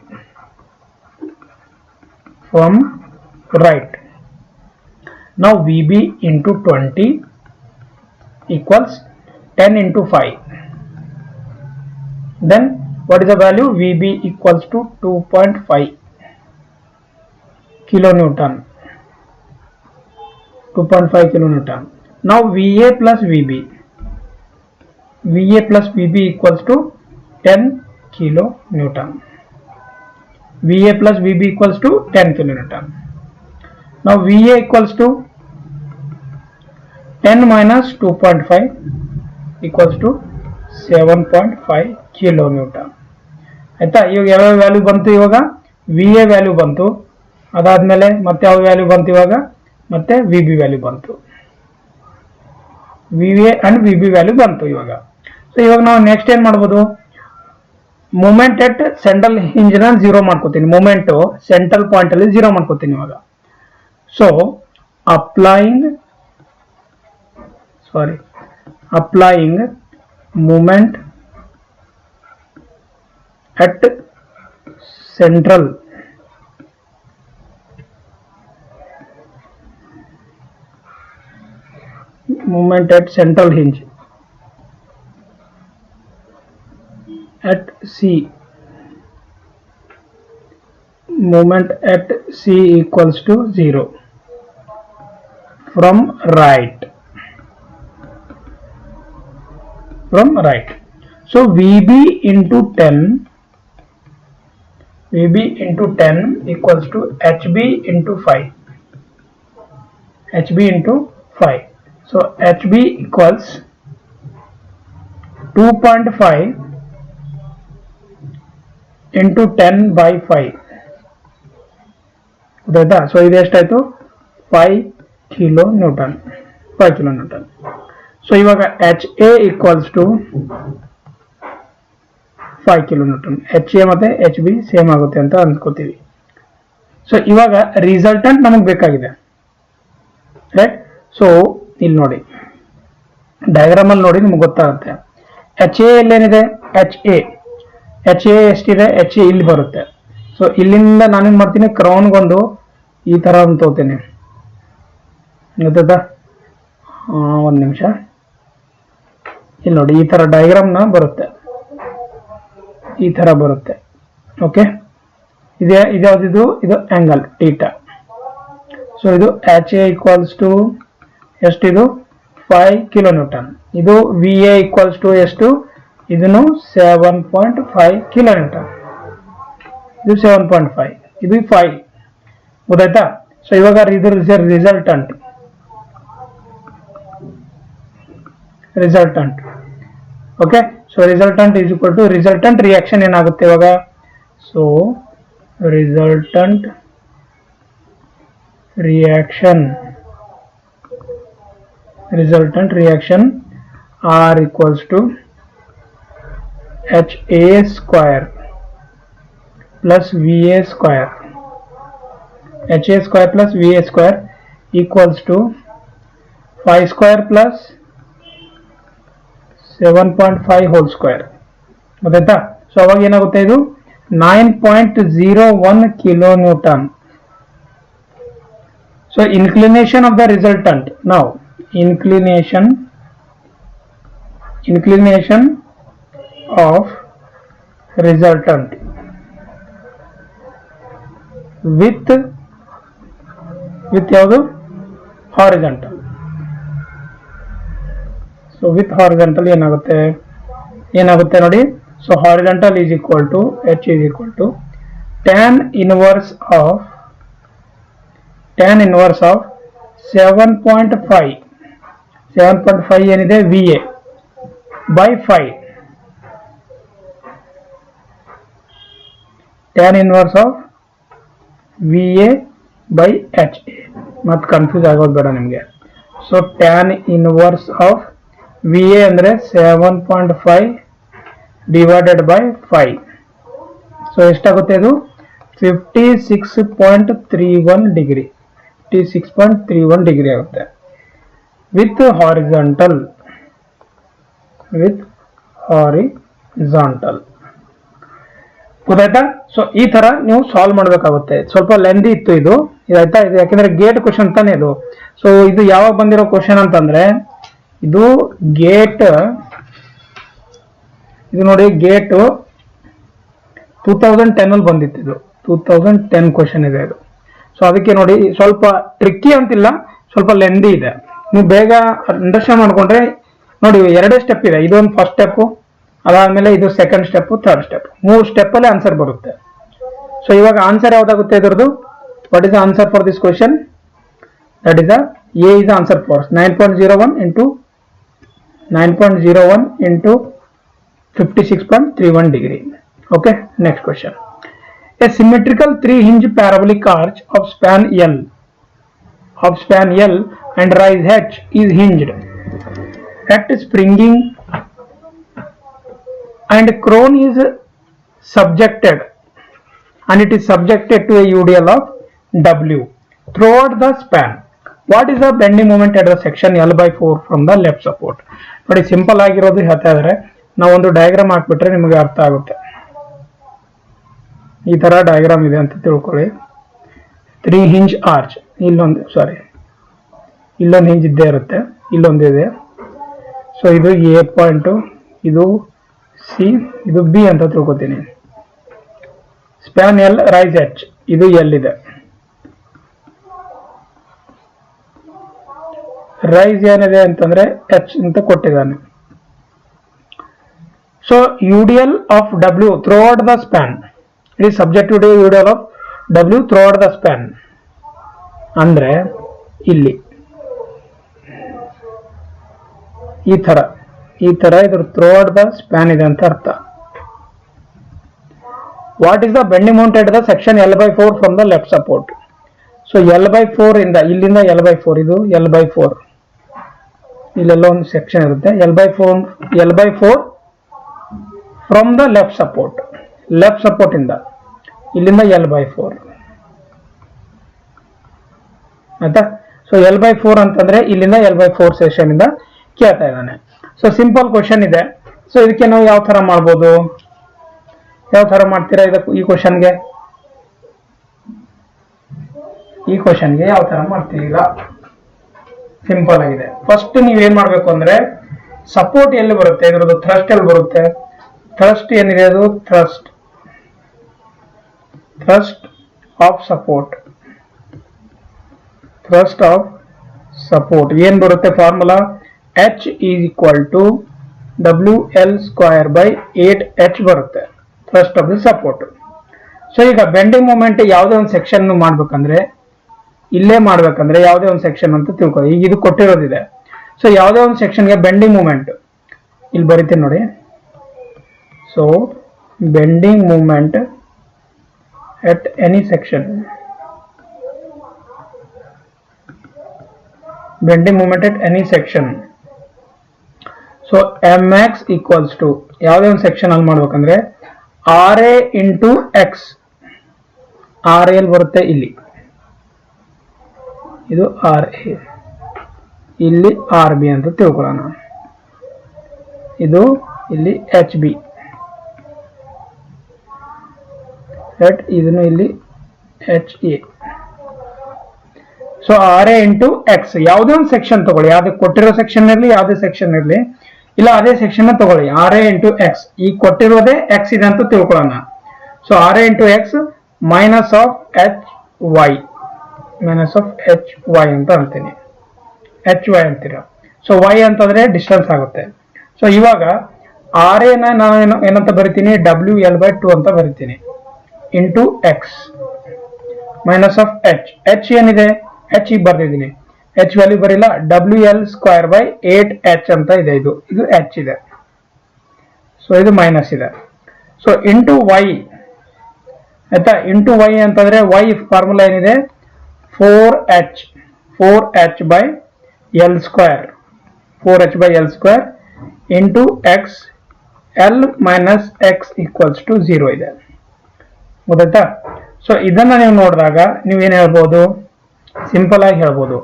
Speaker 1: now VB into 20 equals 10 into 5. Then what is the value? VB equals to 2.5 kilonewton. 2.5 kilonewton. Now VA plus VB. VA plus VB equals to 10 kilonewton. VA plus VB equals to 10 kilonewton. Now VA equals to 10 minus 2.5 equals to 7.5 kilonewton. ಆಯ್ತಾ? ಇವಾಗ ಯಾವ ವ್ಯಾಲ್ಯೂ ಬಂತು? ಇವಾಗ VA ವ್ಯಾಲ್ಯೂ ಬಂತು, ಅದಾದ್ಮೇಲೆ ಮತ್ತೆ ಯಾವ ವ್ಯಾಲ್ಯೂ ಬಂತು? ಇವಾಗ ಮತ್ತೆ VB ವ್ಯಾಲ್ಯೂ ಬಂತು. VA ಅಂಡ್ VB ವ್ಯಾಲ್ಯೂ ಬಂತು ಇವಾಗ. ಸೊ ಇವಾಗ ನಾವು ನೆಕ್ಸ್ಟ್ ಏನ್ ಮಾಡ್ಬೋದು? ಮೂಮೆಂಟ್ ಎಟ್ ಸೆಂಟ್ರಲ್ ಹಿಂಜ್ ನ 0 ಮಾಡ್ಕೋತೀನಿ. ಮೂಮೆಂಟ್ ಸೆಂಟ್ರಲ್ ಪಾಯಿಂಟ್ ಅಲ್ಲಿ 0 ಮಾಡ್ಕೋತೀನಿ ಇವಾಗ. So applying moment at central hinge at C. Moment at C equals to 0 from right. So VB into 10 equals to HB into 5. So HB equals 2.5 into 10 by 5. ಗೊತ್ತಾಯ್ತಾ? ಸೊ ಇದು ಎಷ್ಟಾಯ್ತು? 5 kilonewton. ಸೊ ಇವಾಗ HA equals to 5 kilonewton. HA ಮತ್ತೆ HB ಸೇಮ್ ಆಗುತ್ತೆ ಅಂತ ಅಂದ್ಕೋತೀವಿ. ಸೊ ಇವಾಗ ರಿಸಲ್ಟೆಂಟ್ ನಮಗೆ ಬೇಕಾಗಿದೆ, ರೈಟ್? ಸೊ ಇಲ್ಲಿ ನೋಡಿ, ಡಯಾಗ್ರಾಮ್ ಅಲ್ಲಿ ನೋಡಿ ನಿಮ್ಗೆ ಗೊತ್ತಾಗುತ್ತೆ. HA ಎಲ್ಲೇನಿದೆ? HA ಎಷ್ಟಿದೆ? HA ಇಲ್ಲಿ ಬರುತ್ತೆ. ಸೊ ಇಲ್ಲಿಂದ ನಾನೇನ್ ಮಾಡ್ತೀನಿ? ಕ್ರೌನ್ಗೊಂದು ಈ ತರ ಅಂತ ತಗೋತೀನಿ. ಗೊತ್ತಾಯ್ತಾ? ಒಂದು ನಿಮಿಷ, ಇಲ್ಲಿ ನೋಡಿ, ಈ ತರ ಡಯಾಗ್ರಾಮ್ ನ ಬರುತ್ತೆ, ಈ ತರ ಬರುತ್ತೆ. ಓಕೆ, ಇದ್ಯಾವ್ದಿದು? ಇದು ಆಂಗಲ್ ಥೀಟಾ. ಸೊ ಇದು HA ಈಕ್ವಲ್ಸ್ ಟು ಎಷ್ಟಿದು? 5 kilonewton. ಇದು VA ಈಕ್ವಲ್ಸ್ ಟು ಎಷ್ಟು? ಇದನ್ನು 7.5 kilonewton. ಇದು 7.5, ಇದು 5. ಗೊತ್ತಾಯ್ತಾ? ಸೊ ಇವಾಗ ಇದು resultant. Okay, so resultant is equal to resultant reaction ಏನಾಗುತ್ತೆ ಇವಾಗ? So resultant reaction R equals to HA square plus VA square. HA square plus VA square equals to 5 square plus 7.5 whole square. ಗೊತ್ತಾಯ್ತಾ? ಸೊ ಅವಾಗ ಏನಾಗುತ್ತೆ? ಇದು 9.01 kilonewton. So inclination of the resultant. Now inclination of resultant with ಯಾವುದು? horizontal. So with horizontal ಏನಾಗುತ್ತೆ ನೋಡಿ? So horizontal is equal to H is equal to tan inverse of 7.5 ಏನಿದೆ? VA by 5. tan inverse of VA by HA. ಮತ್ತೆ ಕನ್ಫ್ಯೂಸ್ ಆಗೋದು ಬೇಡ ನಿಮಗೆ. So tan inverse of VA ಅಂದ್ರೆ 7.5 divided by 5. ಸೊ ಎಷ್ಟಾಗುತ್ತೆ? ಇದು 56.31 ಡಿಗ್ರಿ. 56.31 ಡಿಗ್ರಿ ಆಗುತ್ತೆ ವಿತ್ ಹಾರಿಜಾಂಟಲ್. ಗೊತ್ತಾಯ್ತಾ? ಸೊ ಈ ತರ ನೀವು ಸಾಲ್ವ್ ಮಾಡಬೇಕಾಗುತ್ತೆ. ಸ್ವಲ್ಪ ಲೆಂದಿ ಇತ್ತು ಇದು, ಇದಾಯ್ತಾ? ಇದು ಯಾಕೆಂದ್ರೆ ಗೇಟ್ ಕ್ವಶನ್ ತಾನೇ ಇದು. ಸೊ ಇದು ಯಾವಾಗ ಬಂದಿರೋ ಕ್ವಶನ್ ಅಂತಂದ್ರೆ ಇದು ಗೇಟ್, ಇದು ನೋಡಿ ಗೇಟ್ 2010 ಅಲ್ಲಿ ಬಂದಿತ್ತು. ಇದು 2010 ಕ್ವಶನ್ ಇದೆ ಇದು. ಸೊ ಅದಕ್ಕೆ ನೋಡಿ ಸ್ವಲ್ಪ ಟ್ರಿಕ್ಕಿ ಅಂತಿಲ್ಲ, ಸ್ವಲ್ಪ ಲೆಂದಿ ಇದೆ. ನೀವು ಬೇಗ ಅಂಡರ್ಸ್ಟ್ಯಾಂಡ್ ಮಾಡ್ಕೊಂಡ್ರೆ ನೋಡಿ ಎರಡೇ ಸ್ಟೆಪ್ ಇದೆ. ಇದೊಂದು ಫಸ್ಟ್ ಸ್ಟೆಪ್, ಅದಾದ್ಮೇಲೆ ಇದು second step, third step, 3 step ಅಲ್ಲಿ ಆನ್ಸರ್ ಬರುತ್ತೆ. ಸೊ ಇವಾಗ ಆನ್ಸರ್ ಯಾವ್ದಾಗುತ್ತೆ ಇದ್ರದ್ದು? What is the answer for this question? That is A is the answer for 9.01 into 56.31 degree. Okay, next question. A symmetrical 3-hinge parabolic arch of span L and rise h is hinged at springing and crown is subjected, and it is subjected to a UDL of W throughout the span. What is the bending moment at the section L/4 from the left support? ನೋಡಿ ಸಿಂಪಲ್ ಆಗಿರೋದು ಹೇಳ್ತಾ ಇದ್ದಾರೆ. ನಾವು ಒಂದು ಡಯಾಗ್ರಾಮ್ ಹಾಕ್ಬಿಟ್ರೆ ನಿಮಗೆ ಅರ್ಥ ಆಗುತ್ತೆ. ಈ ತರ ಡಯಾಗ್ರಾಮ್ ಇದೆ ಅಂತ ತಿಳ್ಕೊಳ್ಳಿ. 3 ಹಿಂಜ್ ಆರ್ಚ್, ಇಲ್ಲೊಂದು ಹಿಂಜ್ ಇದ್ದೇ ಇರುತ್ತೆ, ಇಲ್ಲೊಂದು ಇದೆ. ಸೊ ಇದು ಎ ಪಾಯಿಂಟ್, ಇದು ಸಿ, ಇದು ಬಿ ಅಂತ ತಿಳ್ಕೊತೀನಿ. ಸ್ಪ್ಯಾನ್ ಎಲ್, ರೈಸ್ ಎಚ್, ಇದು ಎಲ್ ಇದೆ. ರೈಸ್ ಏನಿದೆ ಅಂತಂದ್ರೆ ಎಚ್ ಅಂತ ಕೊಟ್ಟಿದ್ದಾನೆ. So UDL of W throughout the span, it is subject to UDL of W throughout the span. ಅಂದ್ರೆ ಇಲ್ಲಿ ಈ ತರ ಇದ್ರ ಥ್ರೋಟ್ ದ ಸ್ಪ್ಯಾನ್ ಇದೆ ಅಂತ ಅರ್ಥ. What is the bending Mount at the section L/4 from the left support? So L/4 ಇಂದ, ಇಲ್ಲಿಂದ L/4, ಇದು L/4, ಇಲ್ಲೆಲ್ಲ ಒಂದು ಸೆಕ್ಷನ್ ಇರುತ್ತೆ. L/4 from the left support ಇಂದ, ಇಲ್ಲಿಂದ L/4 ಆಯ್ತಾ. ಸೊ L/4 ಅಂತಂದ್ರೆ ಇಲ್ಲಿಂದ L/4 ಸೆಕ್ಷನ್ ಇಂದ ಕೇಳ್ತಾ ಇದ್ದಾನೆ. ಸೊ ಸಿಂಪಲ್ ಕ್ವಶನ್ ಇದೆ. ಸೊ ಇದಕ್ಕೆ ನಾವು ಯಾವ ತರ ಮಾಡ್ಬೋದು? ಯಾವ ತರ ಮಾಡ್ತೀರಾ ಈ ಕ್ವಶನ್ಗೆ ಯಾವ ತರ ಮಾಡ್ತೀವಿ? ಈಗ ಸಿಂಪಲ್ ಆಗಿದೆ. ಫಸ್ಟ್ ನೀವೇನ್ ಮಾಡ್ಬೇಕು ಅಂದ್ರೆ, ಸಪೋರ್ಟ್ ಎಲ್ಲಿ ಬರುತ್ತೆ, ಇದ್ರದ್ದು ಥ್ರಸ್ಟ್ ಎಲ್ಲಿ ಬರುತ್ತೆ? ಥ್ರಸ್ಟ್ ಏನಿದೆ ಅದು ಥ್ರಸ್ಟ್ ಆಫ್ ಸಪೋರ್ಟ್ ಏನ್ ಬರುತ್ತೆ? Formula H is equal to WL²/8H ಬರುತ್ತೆ, thrust of the support. So ಈಗ ಬೆಂಡಿಂಗ್ ಮೂಮೆಂಟ್ ಯಾವುದೇ ಒಂದು ಸೆಕ್ಷನ್ ಮಾಡ್ಬೇಕಂದ್ರೆ, ಇಲ್ಲೇ ಮಾಡ್ಬೇಕಂದ್ರೆ ಯಾವುದೇ ಒಂದು ಸೆಕ್ಷನ್ ಅಂತ ತಿಳ್ಕೊಳ್ಳಿ. ಈಗ ಇದು ಕೊಟ್ಟಿರೋದಿದೆ. ಸೊ ಯಾವುದೇ ಒಂದು ಸೆಕ್ಷನ್ಗೆ ಬೆಂಡಿಂಗ್ ಮೂಮೆಂಟ್ ಇಲ್ಲಿ ಬರೀತೀನಿ ನೋಡಿ. So bending moment at any section, so mx equals to ಯಾವುದೇ ಒಂದು ಸೆಕ್ಷನ್ ಅಲ್ಲಿ ಮಾಡ್ಬೇಕಂದ್ರೆ RA ಇಂಟು ಎಕ್ಸ್. RA ಎಲ್ಲಿ ಬರುತ್ತೆ? ಇಲ್ಲಿ, ಇದು RA, ಇಲ್ಲಿ RB ಅಂತ ತಿಳ್ಕೊಳ್ಳೋಣ. ಇದು ಇಲ್ಲಿ HB, ಇದನ್ನು ಇಲ್ಲಿ HA. So RA into X, ಯಾವುದೇ ಒಂದು ಸೆಕ್ಷನ್ ತಗೊಳ್ಳಿ, ಯಾವ್ದು ಕೊಟ್ಟಿರೋ ಸೆಕ್ಷನ್ ಇರಲಿ, ಯಾವುದೇ ಸೆಕ್ಷನ್ ಇರಲಿ, ಇಲ್ಲ ಅದೇ ಸೆಕ್ಷನ್ ತಗೊಳ್ಳಿ. RA ಇಂಟು ಎಕ್ಸ್, ಈಗ ಕೊಟ್ಟಿರೋದೇ ಎಕ್ಸ್ ಇದೆ ಅಂತ ತಿಳ್ಕೊಳ್ಳೋಣ. So RA into X minus of HY ಅಂತ ಅಂತೀನಿ, HY ಅಂತೀರ. ಸೊ y ಅಂತಂದ್ರೆ ಡಿಸ್ಟೆನ್ಸ್ ಆಗುತ್ತೆ. ಸೊ ಇವಾಗ RA ನಾನು ಏನಂತ ಬರಿತೀನಿ? WL/2 ಅಂತ ಬರಿತೀನಿ, into X minus of H ಏನಿದೆ? H ಈಗ ಬರ್ದಿದ್ದೀನಿ, H ವ್ಯಾಲ್ಯೂ ಬರಿಲ್ಲ. WL²/8H ಅಂತ ಇದೆ, ಇದು H ಇದೆ. ಸೊ ಇದು ಮೈನಸ್ ಇದೆ. ಸೊ ಇಂಟು y ಆಯ್ತಾ. ಇಂಟು y ಅಂತಂದ್ರೆ y ಫಾರ್ಮುಲಾ ಏನಿದೆ? 4H/L² into X, L minus X equals to 0 ಇದೆ, ಗೊತ್ತಾಯ್ತಾ. ಸೊ ಇದನ್ನ ನೀವು ನೋಡಿದಾಗ ನೀವೇನ್ ಹೇಳ್ಬೋದು? ಸಿಂಪಲ್ ಆಗಿ ಹೇಳ್ಬೋದು,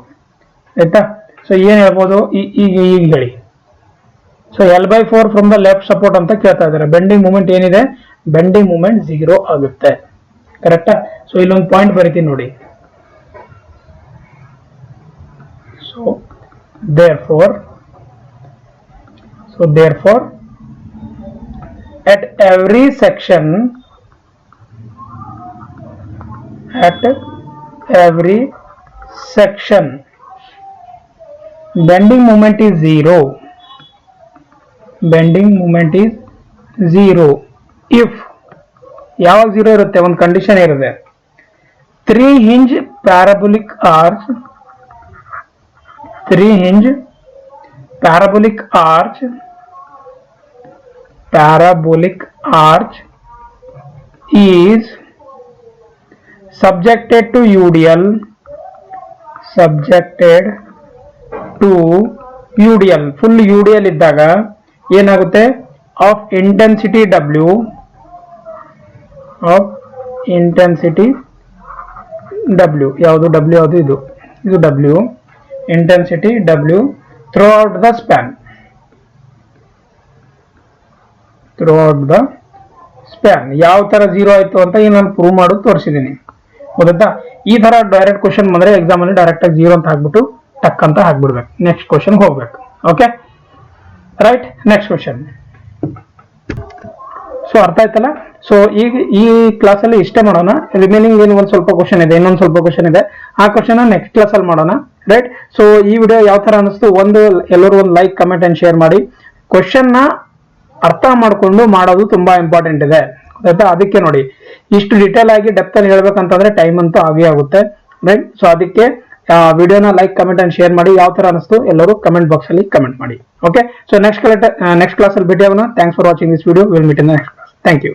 Speaker 1: ಆಯ್ತಾ. ಸೊ ಏನ್ ಹೇಳ್ಬೋದು? ಈಗ ಹೇಳಿ. So L/4 from the left support ಅಂತ ಕೇಳ್ತಾ ಇದ್ದಾರೆ. ಬೆಂಡಿಂಗ್ ಮೂಮೆಂಟ್ ಏನಿದೆ? ಬೆಂಡಿಂಗ್ ಮೂಮೆಂಟ್ 0 ಆಗುತ್ತೆ, ಕರೆಕ್ಟಾ. ಸೊ ಇಲ್ಲೊಂದು ಪಾಯಿಂಟ್ ಬರಿತೀನಿ ನೋಡಿ. So therefore So therefore at every section bending moment is zero. If ಯಾವಾಗ ಝೀರೋ ಇರುತ್ತೆ, ಒಂದು ಕಂಡೀಷನ್ ಇರುತ್ತೆ. 3 hinge parabolic arch is subjected to UDL full UDL ಇದ್ದಾಗ ಏನಾಗುತ್ತೆ, ಆಫ್ ಇಂಟೆನ್ಸಿಟಿ W ಯಾವುದು W, ಯಾವುದು ಇದು W, intensity W throughout the span. ಯಾವ ತರ ಝೀರೋ ಆಯ್ತು ಅಂತ ಈಗ ನಾನು ಪ್ರೂವ್ ಮಾಡೋದು ತೋರಿಸಿದ್ದೀನಿ. ಗೊತ್ತಾ? ಈ ತರ ಡೈರೆಕ್ಟ್ ಕ್ವಶನ್ ಬಂದ್ರೆ ಎಕ್ಸಾಮ್ ಅಲ್ಲಿ ಡೈರೆಕ್ಟ್ ಆಗಿ ಝೀರೋ ಅಂತ ಹಾಕ್ಬಿಟ್ಟು ಟಕ್ ಅಂತ ಹಾಕ್ಬಿಡ್ಬೇಕು, ನೆಕ್ಸ್ಟ್ ಕ್ವಶನ್ ಹೋಗ್ಬೇಕು. Okay right, next question. So ಅರ್ಥ ಆಯ್ತಲ್ಲ? ಸೊ ಈಗ ಈ ಕ್ಲಾಸ್ ಅಲ್ಲಿ ಇಷ್ಟೇ ಮಾಡೋಣ. ರಿಮೈನಿಂಗ್ ಏನು ಇನ್ನೊಂದು ಸ್ವಲ್ಪ ಕ್ವಶನ್ ಇದೆ, ಆ ಕ್ವಶನ್ ನೆಕ್ಸ್ಟ್ ಕ್ಲಾಸ್ ಅಲ್ಲಿ ಮಾಡೋಣ. ರೈಟ್. ಸೊ ಈ ವಿಡಿಯೋ ಯಾವ ತರ ಅನಿಸ್ತು, ಎಲ್ಲರೂ ಒಂದು ಲೈಕ್, ಕಮೆಂಟ್ ಅಂಡ್ ಶೇರ್ ಮಾಡಿ. ಕ್ವಶನ್ ನ ಅರ್ಥ ಮಾಡ್ಕೊಂಡು ಮಾಡೋದು ತುಂಬಾ ಇಂಪಾರ್ಟೆಂಟ್ ಇದೆ. ಆಯ್ತಾ? ಅದಕ್ಕೆ ನೋಡಿ, ಇಷ್ಟು ಡಿಟೇಲ್ ಆಗಿ ಡೆಪ್ತ್ ಅಲ್ಲಿ ಹೇಳ್ಬೇಕಂತಂದ್ರೆ ಟೈಮ್ ಅಂತೂ ಆಗೇ ಆಗುತ್ತೆ. ರೈಟ್. ಸೊ ಅದಕ್ಕೆ ವಿಡಿಯೋನ ಲೈಕ್, ಕಮೆಂಟ್ ಅಂಡ್ ಶೇರ್ ಮಾಡಿ. ಯಾವ ತರ ಅನಿಸ್ತು ಎಲ್ಲರೂ ಕಮೆಂಟ್ ಬಾಕ್ಸ್ ಅಲ್ಲಿ ಕಮೆಂಟ್ ಮಾಡಿ. ಓಕೆ. ಸೊ ನೆಕ್ಸ್ಟ್ ಕ್ಲಾಸ್ ಅಲ್ಲಿ ಭೇಟಿ ಆಗೋಣ. Thanks for watching this video. Will meet in the next class. Thank you.